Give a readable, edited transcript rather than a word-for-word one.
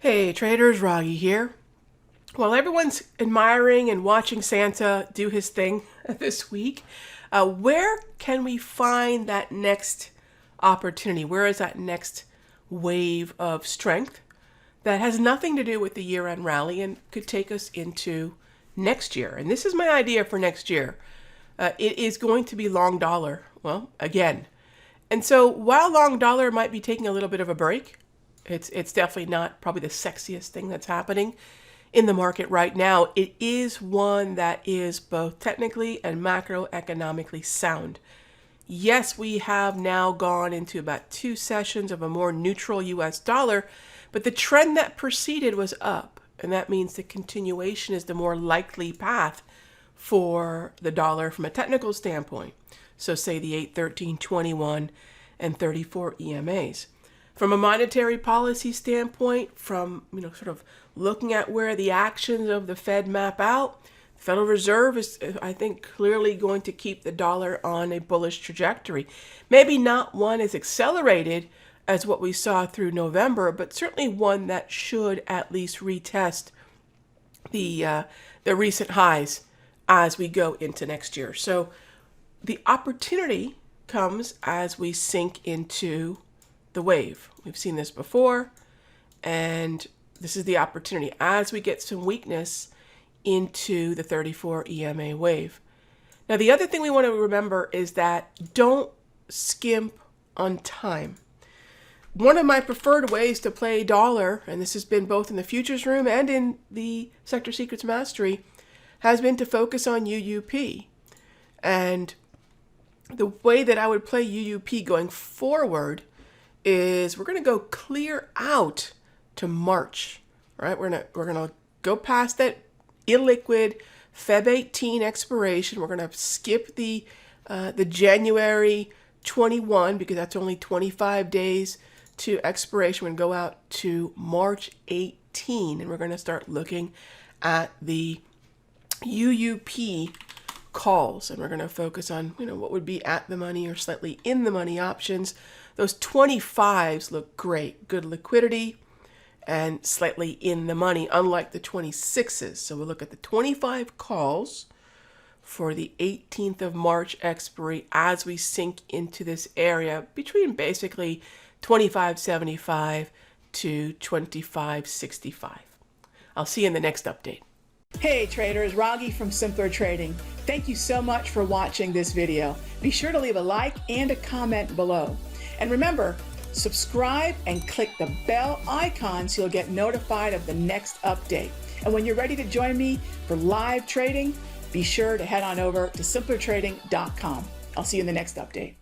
Hey traders, Raghee here. While everyone's admiring and watching Santa do his thing this week, where can we find that next opportunity? Where is that next wave of strength that has nothing to do with the year-end rally and could take us into next year? And this is my idea for next year. It is going to be long dollar, well, again. And so while long dollar might be taking a little bit of a break, it's definitely not probably the sexiest thing that's happening in the market right now. It is one that is both technically and macroeconomically sound. Yes, we have now gone into about 2 sessions of a more neutral US dollar, but the trend that preceded was up, and that means the continuation is the more likely path for the dollar from a technical standpoint. So say the 8, 13, 21, and 34 EMAs. From a monetary policy standpoint, from sort of looking at where the actions of the Fed map out, the Federal Reserve is, I think, clearly going to keep the dollar on a bullish trajectory. Maybe not one as accelerated as what we saw through November, but certainly one that should at least retest the recent highs as we go into next year. So the opportunity comes as we sink into the wave. We've seen this before, and this is the opportunity as we get some weakness into the 34 EMA wave. Now, the other thing we want to remember is that don't skimp on time. One of my preferred ways to play dollar, and this has been both in the futures room and in the Sector Secrets Mastery, has been to focus on UUP. And the way that I would play UUP going forward is we're going to go clear out to March, right? We're going to go past that illiquid Feb 18 expiration. We're going to skip the January 21 because that's only 25 days to expiration. We're going to go out to March 18, and we're going to start looking at the UUP calls, and we're going to focus on what would be at the money or slightly in the money options. Those 25s look great, good liquidity and slightly in the money, unlike the 26s. So we'll look at the 25 calls for the 18th of March expiry as we sink into this area between basically 25.75 to 25.65. I'll see you in the next update. Hey traders, Raghee from Simpler Trading. Thank you so much for watching this video. Be sure to leave a like and a comment below. And remember, subscribe and click the bell icon so you'll get notified of the next update. And when you're ready to join me for live trading, be sure to head on over to simplertrading.com. I'll see you in the next update.